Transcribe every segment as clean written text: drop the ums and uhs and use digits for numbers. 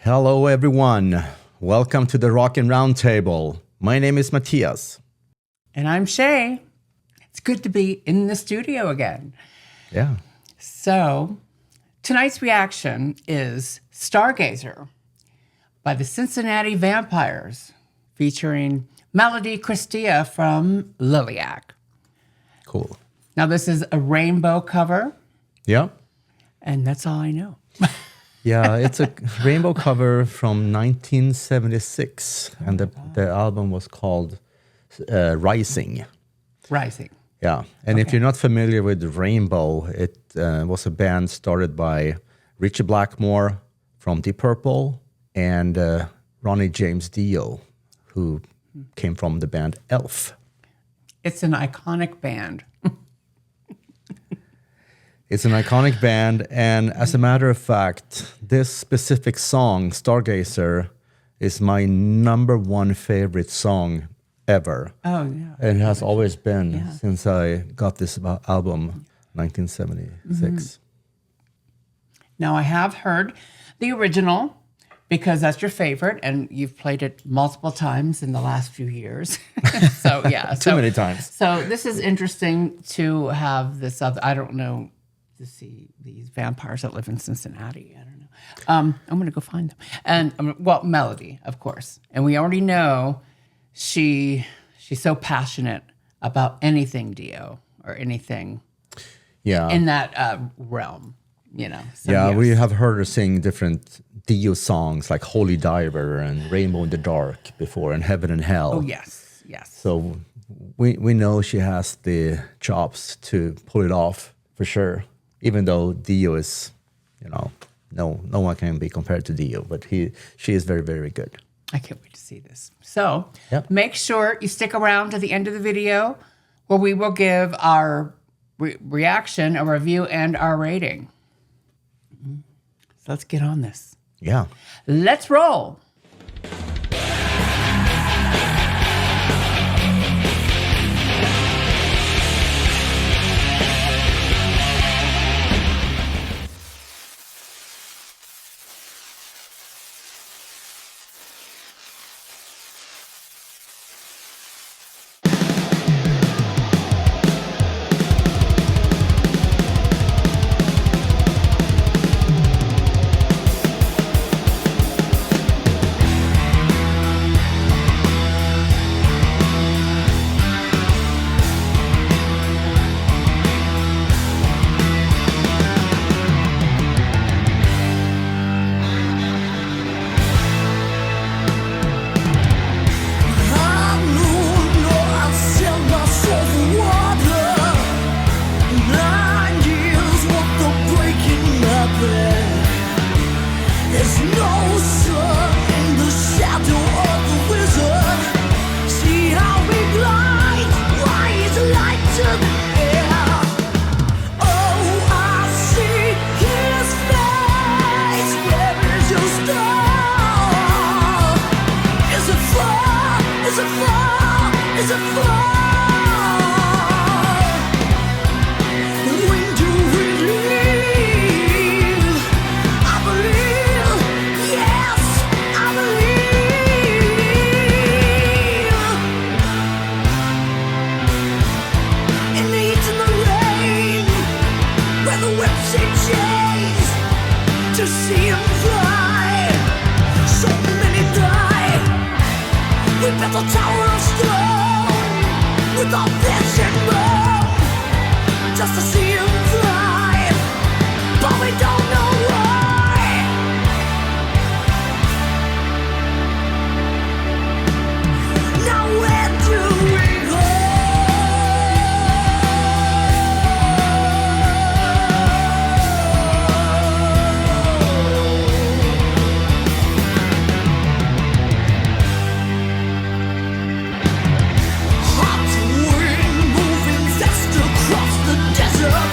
Hello, everyone. Welcome to the Rockin' Roundtable. My name is Matthias. And I'm Shay. It's good to be in the studio again. Yeah. So, tonight's reaction is Stargazer by the Cincinnati Vampires, featuring Melody Cristea from Liliac. Cool. Now, this is a rainbow cover, Yeah. and that's all I know. Yeah, it's a rainbow cover from 1976, and the album was called Rising. Rising. Yeah, and if you're not familiar with Rainbow, it was a band started by Richie Blackmore from Deep Purple and Ronnie James Dio, who came from the band Elf. It's an iconic band. It's an iconic band, and as a matter of fact, this specific song, Stargazer, is my number 1 favorite song ever. Oh, yeah. It has always been since I got this album, 1976. Now, I have heard the original because that's your favorite, and you've played it multiple times in the last few years. So, yeah. Too many times. So, this is interesting to have this other, I don't know, to see these vampires that live in Cincinnati. I don't know. I'm going to go find them. And, Melody, of course. And we already know she's so passionate about anything Dio or anything in that realm, you know. So, yeah, we have heard her sing different Dio songs like Holy Diver and Rainbow in the Dark before, and Heaven and Hell. Oh, yes, yes. So we know she has the chops to pull it off for sure, even though Dio is, you know, no one can be compared to Dio, but she is very, very good. I can't wait to see this. So make sure you stick around to the end of the video where we will give our reaction, a review, and our rating. So let's get on this. Yeah. Let's roll. Just to see him fly, but we don't know why. Now where do we go? Hot wind moving fast across the desert.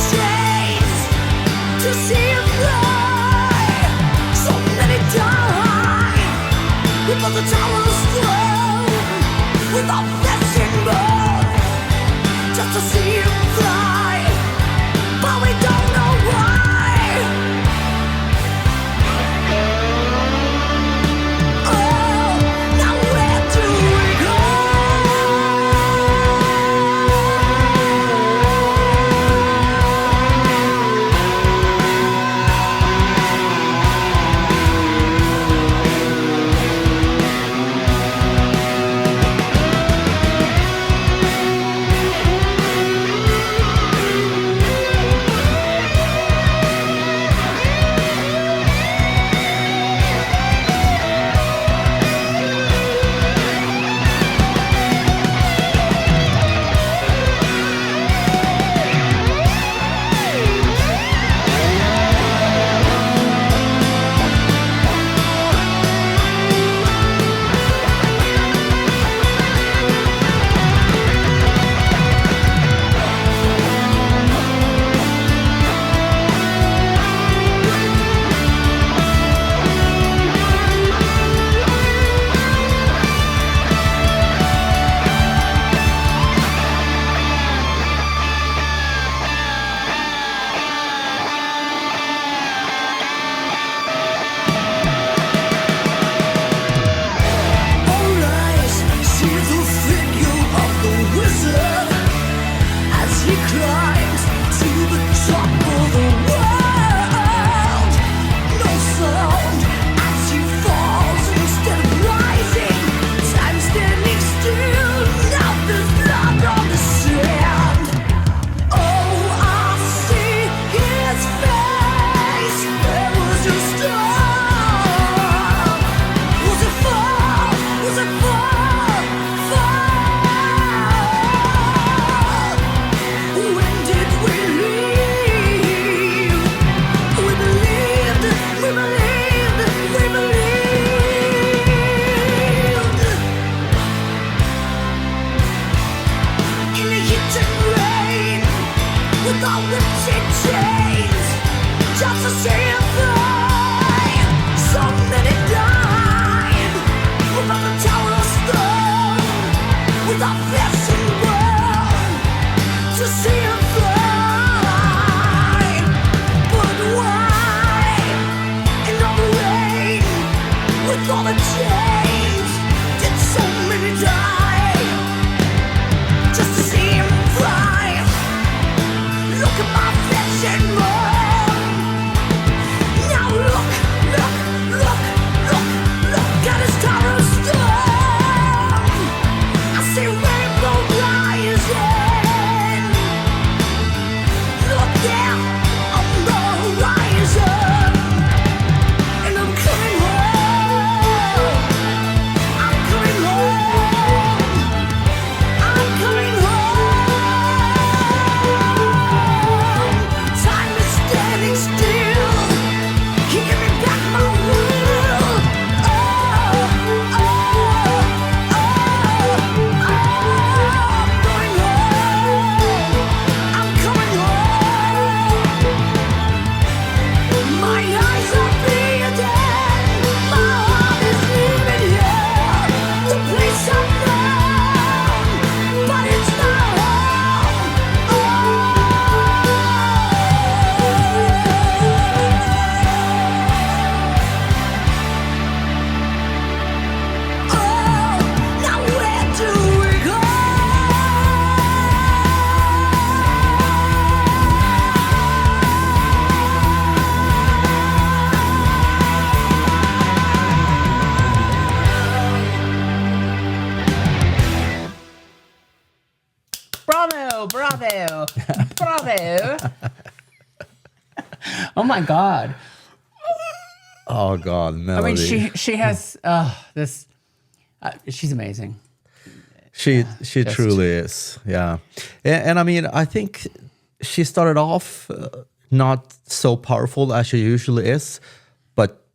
chains to see him fly. So many die before the tower's thrown, without flesh and bone, just to see him fly. But we don't know why. Oh, now where do we go? Bravo. Bravo. Oh my God. Oh God, Melody. I mean, she has this. She's amazing. She truly is. Yeah, and I mean, I think she started off not so powerful as she usually is, but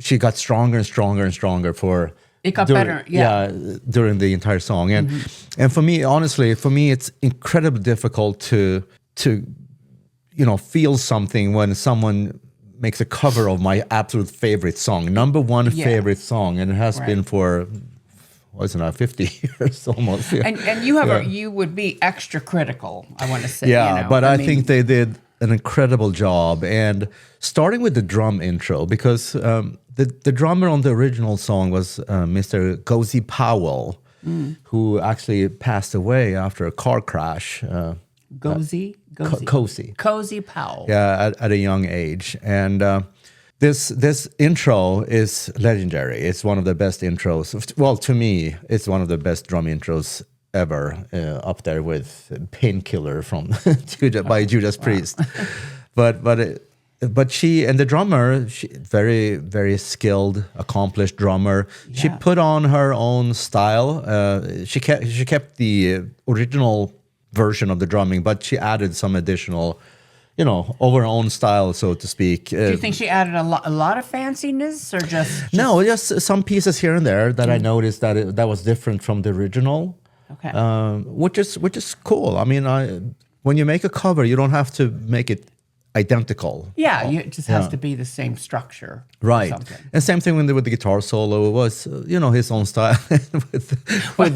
she got stronger and stronger and stronger for. It got better, yeah. During the entire song, and for me, honestly, it's incredibly difficult to feel something when someone makes a cover of my absolute favorite song, number one favorite song, and it has been for, wasn't it, 50 years almost. Yeah. And you would be extra critical, I want to say. Yeah, but I think they did an incredible job. And starting with the drum intro, because the drummer on the original song was Mr. Cozy Powell, who actually passed away after a car crash. Cozy Powell. Yeah, at a young age. And this intro is legendary. It's one of the best intros. Well, to me, it's one of the best drum intros ever, up there with Painkiller from by Judas Priest. But she and the drummer, very, very skilled, accomplished drummer. Yeah. She put on her own style. She kept the original version of the drumming, but she added some additional, of her own style, so to speak. Do you think she added a lot of fanciness, or just no, just some pieces here and there that I noticed that was different from the original. Okay, which is cool. I mean, when you make a cover, you don't have to make it identical. Yeah, it just has to be the same structure. Right. And same thing with the guitar solo. It was, his own style. with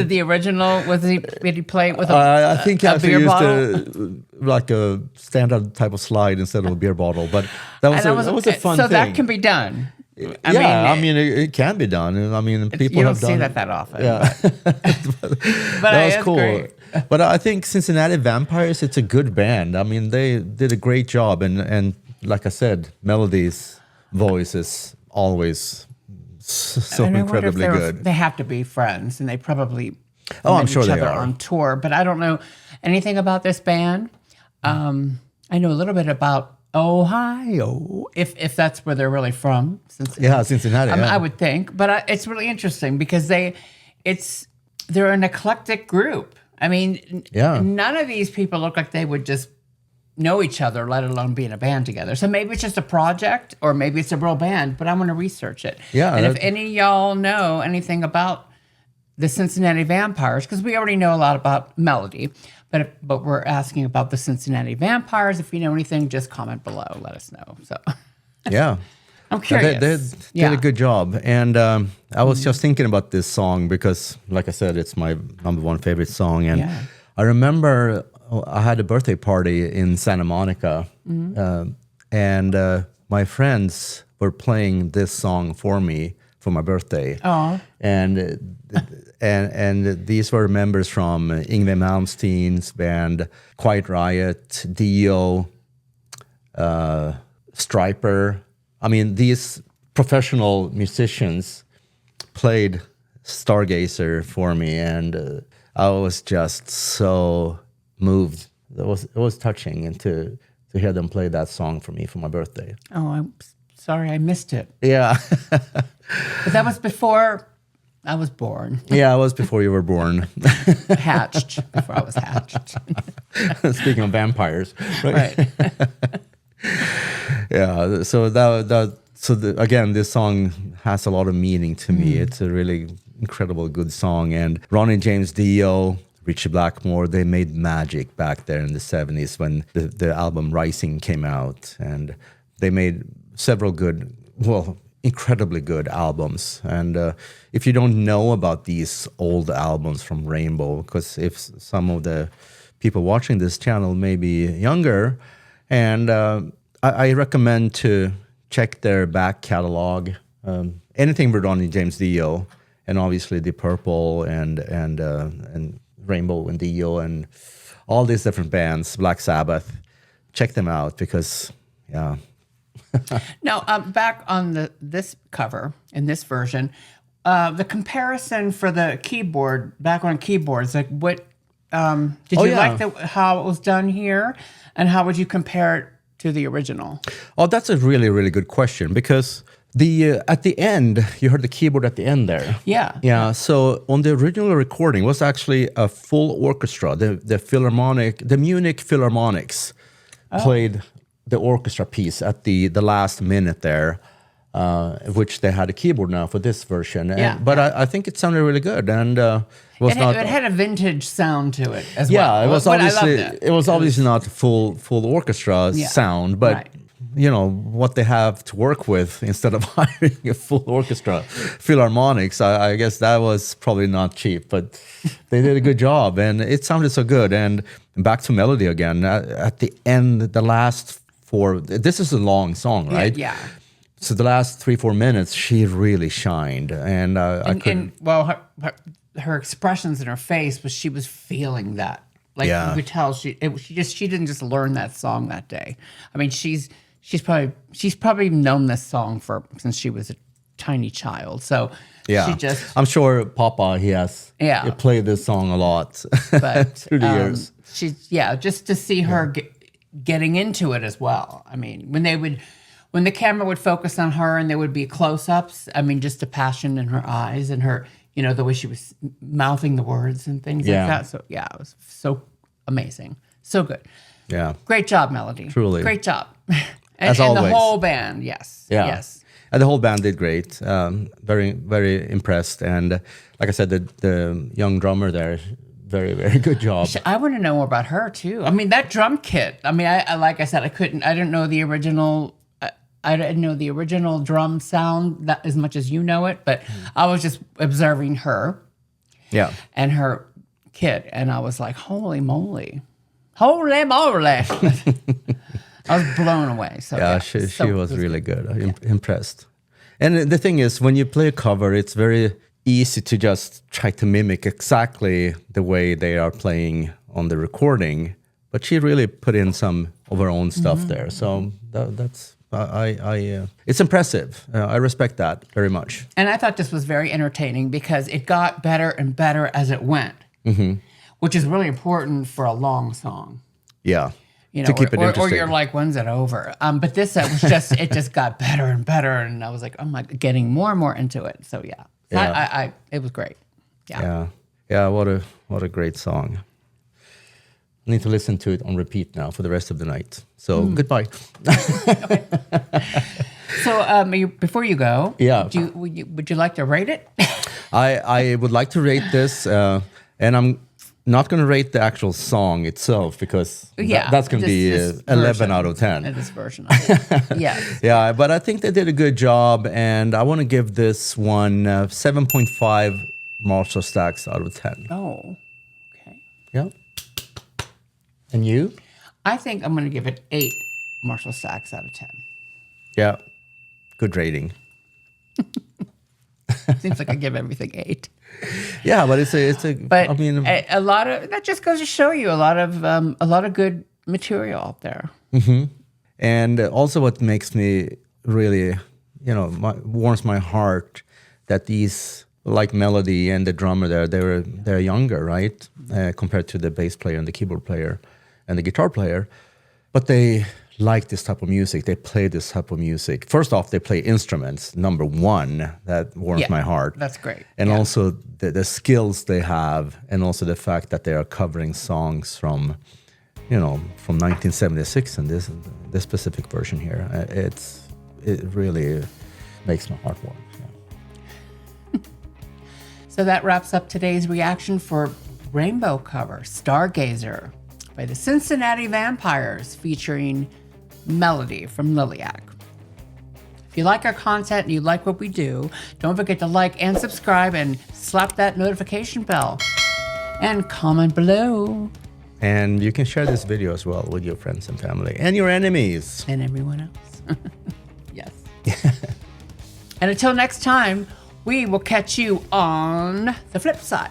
the original, did he play it with I think he a actually beer used bottle? like a standard type of slide instead of a beer bottle. But that was a fun thing. So that can be done. I mean, it can be done. I mean, people have done it. You don't see that often. Yeah. but that was cool. Great. But I think Cincinnati Vampires, it's a good band. I mean, they did a great job. And like I said, Melody's voice is always so incredibly good. They have to be friends, and they probably I'm sure each they other are on tour. But I don't know anything about this band. I know a little bit about Ohio, if that's where they're really from. Cincinnati. I would think, but it's really interesting because they're an eclectic group. I mean, none of these people look like they would just know each other, let alone be in a band together. So maybe it's just a project, or maybe it's a real band. But I want to research it. Yeah, and if any of y'all know anything about the Cincinnati Vampires, because we already know a lot about Melody. But we're asking about the Cincinnati Vampires. If you know anything, just comment below. Let us know. So yeah, I'm curious. They did a good job. And I was just thinking about this song because, like I said, it's my number one favorite song. And I remember I had a birthday party in Santa Monica, and my friends were playing this song for me for my birthday. Oh, and these were members from Yngwie Malmsteen's band, Quiet Riot, Dio, Striper. I mean, these professional musicians played Stargazer for me, and I was just so moved. It was touching, and to hear them play that song for me for my birthday. Oh, I'm sorry I missed it. Yeah. But that was before I was born. Yeah, it was before you were born. Hatched, before I was hatched. Speaking of vampires. Right. Yeah, so again, this song has a lot of meaning to me. It's a really incredible good song. And Ronnie James Dio, Ritchie Blackmore, they made magic back there in the 70s when the album Rising came out. And they made several incredibly good albums. And if you don't know about these old albums from Rainbow, because if some of the people watching this channel may be younger, and I recommend to check their back catalog. Anything with Ronnie James Dio, and obviously Deep Purple and Rainbow and Dio and all these different bands, Black Sabbath. Check them out because, yeah. Now, back on this cover, in this version, the comparison for the keyboard, background keyboards, like what, did you like how it was done here? And how would you compare it to the original? Oh, that's a really, really good question because at the end, you heard the keyboard at the end there. Yeah. Yeah. So on the original recording was actually a full orchestra. The Munich Philharmonics played the orchestra piece at the last minute there. which they had a keyboard now for this version. Yeah, But I think it sounded really good, and was It not. had a vintage sound to it as Yeah, well. it was But I obviously loved it was obviously not full orchestra Yeah, sound, but right. you know what they have to work with instead of hiring a full orchestra, Philharmonics. I guess that was probably not cheap, but they did a good job, and it sounded so good. And back to melody again at the end, the last four. This is a long song, right? Yeah. So the last 3-4 minutes, she really shined, and I couldn't. Well, her expressions in her face was she was feeling that. Like Yeah. you could tell she didn't just learn that song that day. I mean, she's probably known this song since she was a tiny child. So Yeah, she just I'm sure Papa he played this song a lot but through the years. just to see her getting into it as well. I mean, when the camera would focus on her and there would be close-ups, I mean, just the passion in her eyes and her, the way she was mouthing the words and things Yeah. like that. So yeah, it was so amazing, so good. Yeah, Great job, Melody. Truly. Great job. As and always. the whole band, yes. yeah. Yes. And the whole band did great. Very, very impressed. And like I said, the young drummer there, very, very good job. I want to know more about her too. I mean, that drum kit. I mean, I like I said, I didn't know the original. I didn't know the original drum sound that as much as you know it, but I was just observing her Yeah. and her kit, and I was like, holy moly. Holy moly. I was blown away. So Yeah, she it was really good. I'm impressed. And the thing is, when you play a cover, it's very easy to just try to mimic exactly the way they are playing on the recording. But she really put in some of her own stuff there. So that's it's impressive. I respect that very much. And I thought this was very entertaining because it got better and better as it went, which is really important for a long song. Yeah. You To know, keep it or interesting. you're like, when's it over? But this was it just got better and better, and I was like, oh my, getting more and more into it. So yeah, So Yeah. it was great. Yeah. Yeah. What a great song. I need to listen to it on repeat now for the rest of the night. So goodbye. So before you go, Yeah. would you like to rate it? I would like to rate this, and I'm not going to rate the actual song itself because that's going to be this 11 version. out of 10. This version of it. Yes. Yeah, but I think they did a good job, and I want to give this one 7.5 Marshall stacks out of 10. Oh, okay. Yeah. And you? I think I'm going to give it 8 Marshall stacks out of 10. Yeah. Good rating. Seems like I give everything 8. Yeah, but it's a. But I mean, a lot of that just goes to show you a lot of good material out there. and also what makes me really, warms my heart that these, like Melody and the drummer there, they're younger, right, compared to the bass player and the keyboard player and the guitar player, but they like this type of music. They play this type of music. First off, they play instruments. Number one, that warms my heart. That's great. And Yeah. also the skills they have, and also the fact that they are covering songs from 1976 and this specific version here. It really makes my heart warm. Yeah. So that wraps up today's reaction for Rainbow cover, Stargazer, by the Cincinnati Vampires, featuring Melody from Liliac. If you like our content and you like what we do, don't forget to like and subscribe and slap that notification bell. And comment below. And you can share this video as well with your friends and family and your enemies. And everyone else. Yes. And until next time, we will catch you on the flip side.